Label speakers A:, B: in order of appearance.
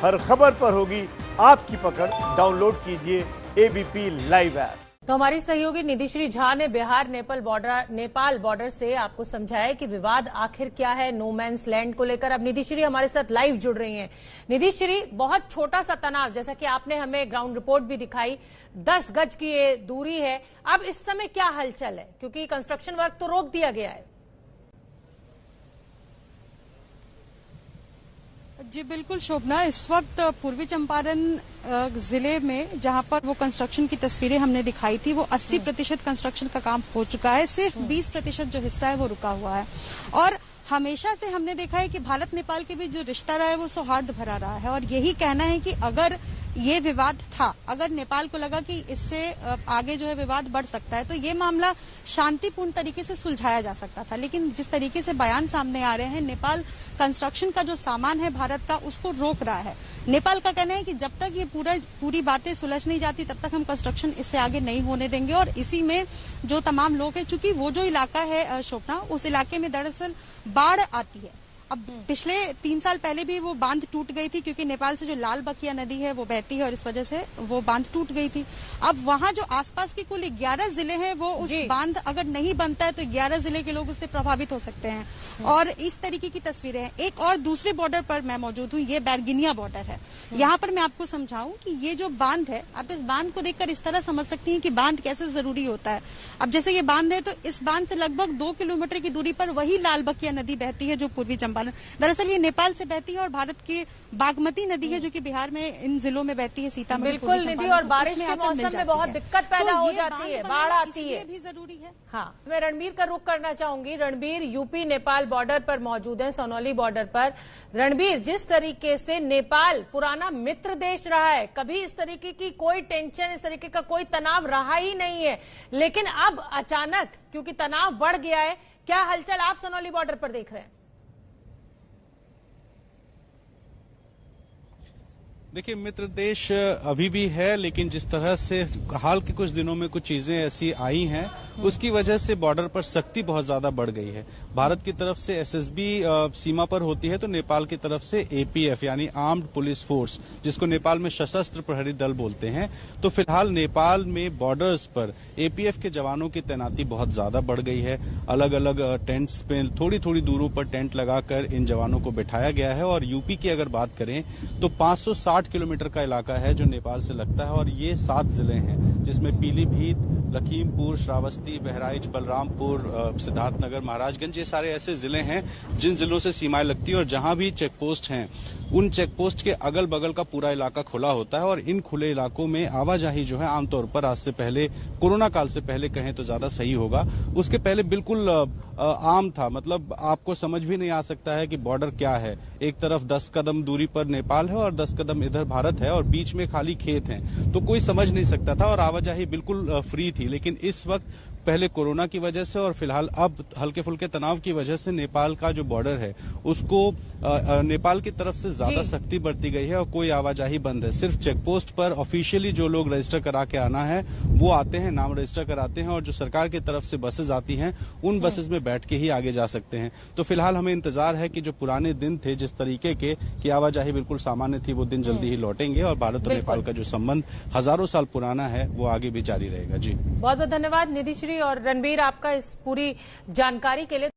A: हर खबर पर होगी आपकी पकड़। डाउनलोड कीजिए एबीपी लाइव ऐप।
B: तो हमारी सहयोगी निधिश्री झा ने बिहार नेपाल बॉर्डर से आपको समझाया कि विवाद आखिर क्या है नो मैंस लैंड को लेकर। अब निधिश्री हमारे साथ लाइव जुड़ रही हैं। निधिश्री, बहुत छोटा सा तनाव, जैसा कि आपने हमें ग्राउंड रिपोर्ट भी दिखाई, 10 गज की ये दूरी है। अब इस समय क्या हलचल है, क्योंकि कंस्ट्रक्शन वर्क तो रोक दिया गया है?
C: जी बिल्कुल शोभना, इस वक्त पूर्वी चंपारण जिले में जहां पर वो कंस्ट्रक्शन की तस्वीरें हमने दिखाई थी, वो 80% कंस्ट्रक्शन का काम हो चुका है। सिर्फ 20% जो हिस्सा है वो रुका हुआ है। और हमेशा से हमने देखा है कि भारत नेपाल के बीच जो रिश्ता रहा है वो सौहार्द भरा रहा है। और यही कहना है कि अगर ये विवाद था, अगर नेपाल को लगा कि इससे आगे जो है विवाद बढ़ सकता है, तो ये मामला शांतिपूर्ण तरीके से सुलझाया जा सकता था। लेकिन जिस तरीके से बयान सामने आ रहे हैं, नेपाल कंस्ट्रक्शन का जो सामान है भारत का, उसको रोक रहा है। नेपाल का कहना है कि जब तक ये पूरी बातें सुलझ नहीं जाती, तब तक हम कंस्ट्रक्शन इससे आगे नहीं होने देंगे। और इसी में जो तमाम लोग हैं, चूंकि वो जो इलाका है शोभना, उस इलाके में दरअसल बाढ़ आती है। अब पिछले 3 साल पहले भी वो बांध टूट गई थी, क्योंकि नेपाल से जो लाल बकिया नदी है वो बहती है और इस वजह से वो बांध टूट गई थी। अब वहां जो आसपास के कुल 11 जिले हैं, वो उस बांध अगर नहीं बनता है तो 11 जिले के लोग उससे प्रभावित हो सकते हैं। और इस तरीके की तस्वीरें हैं। एक और दूसरे बॉर्डर पर मैं मौजूद हूँ, ये बैरगिनिया बॉर्डर है। यहाँ पर मैं आपको समझाऊं कि ये जो बांध है, आप इस बांध को देखकर इस तरह समझ सकती हैं कि बांध कैसे जरूरी होता है। अब जैसे ये बांध है, तो इस बांध से लगभग 2 किलोमीटर की दूरी पर वही लाल बकिया नदी बहती है, जो पूर्वी चंपारण, दरअसल ये नेपाल से बहती है, और भारत की बागमती नदी है, जो कि बिहार में इन जिलों में बहती है, सीतामढ़ी।
B: बिल्कुल निधि, और बारिश के मौसम में बहुत दिक्कत पैदा हो जाती है, बाढ़ आती है,
C: भी जरूरी है।
B: हाँ, मैं रणबीर का रुख करना चाहूंगी। रणबीर यूपी नेपाल बॉर्डर पर मौजूद है, सोनौली बॉर्डर पर। रणबीर, जिस तरीके से नेपाल पुराना मित्र देश रहा है, कभी इस तरीके की कोई टेंशन, इस तरीके का कोई तनाव रहा ही नहीं है, लेकिन अब अचानक क्योंकि तनाव बढ़ गया है, क्या हलचल आप सोनौली बॉर्डर पर देख रहे हैं?
D: देखिए, मित्र देश अभी भी है, लेकिन जिस तरह से हाल के कुछ दिनों में कुछ चीजें ऐसी आई हैं, उसकी वजह से बॉर्डर पर सख्ती बहुत ज्यादा बढ़ गई है। भारत की तरफ से एसएसबी सीमा पर होती है, तो नेपाल की तरफ से एपीएफ यानी आर्म्ड पुलिस फोर्स, जिसको नेपाल में सशस्त्र प्रहरी दल बोलते हैं। तो फिलहाल नेपाल में बॉर्डर्स पर एपीएफ के जवानों की तैनाती बहुत ज्यादा बढ़ गई है। अलग अलग टेंट्स पे थोड़ी थोड़ी दूरों पर टेंट लगाकर इन जवानों को बिठाया गया है। और यूपी की अगर बात करें तो 560 किलोमीटर का इलाका है जो नेपाल से लगता है, और ये 7 जिले हैं, जिसमें पीलीभीत, लखीमपुर, श्रावस्ती, बहराइच, बलरामपुर, सिद्धार्थनगर, महाराजगंज, ये सारे ऐसे जिले हैं जिन जिलों से सीमाएं लगती है। और जहां भी चेक पोस्ट हैं, उन चेक पोस्ट के अगल बगल का पूरा इलाका खुला होता है। और इन खुले इलाकों में आवाजाही जो है आमतौर पर आज से पहले, कोरोना काल से पहले कहें तो ज्यादा सही होगा, उसके पहले बिल्कुल आम था। मतलब आपको समझ भी नहीं आ सकता है कि बॉर्डर क्या है। एक तरफ 10 कदम दूरी पर नेपाल है और 10 कदम इधर भारत है, और बीच में खाली खेत हैं, तो कोई समझ नहीं सकता था और आवाजाही बिल्कुल फ्री थी। लेकिन इस वक्त पहले कोरोना की वजह से और फिलहाल अब हल्के फुल्के तनाव की वजह से नेपाल का जो बॉर्डर है उसको नेपाल की तरफ से ज्यादा सख्ती बरती गई है और कोई आवाजाही बंद है। सिर्फ चेक पोस्ट पर ऑफिशियली जो लोग रजिस्टर करा के आना है वो आते हैं, नाम रजिस्टर कराते हैं, और जो सरकार की तरफ से बसेज आती हैं उन बसेज में बैठ के ही आगे जा सकते हैं। तो फिलहाल हमें इंतजार है कि जो पुराने दिन थे जिस तरीके के कि आवाजाही बिल्कुल सामान्य थी, वो दिन जल्दी ही लौटेंगे और भारत और नेपाल का जो संबंध हजारों साल पुराना है वो आगे भी जारी रहेगा। जी,
B: बहुत बहुत धन्यवाद निधिश्री और रणबीर आपका इस पूरी जानकारी के लिए।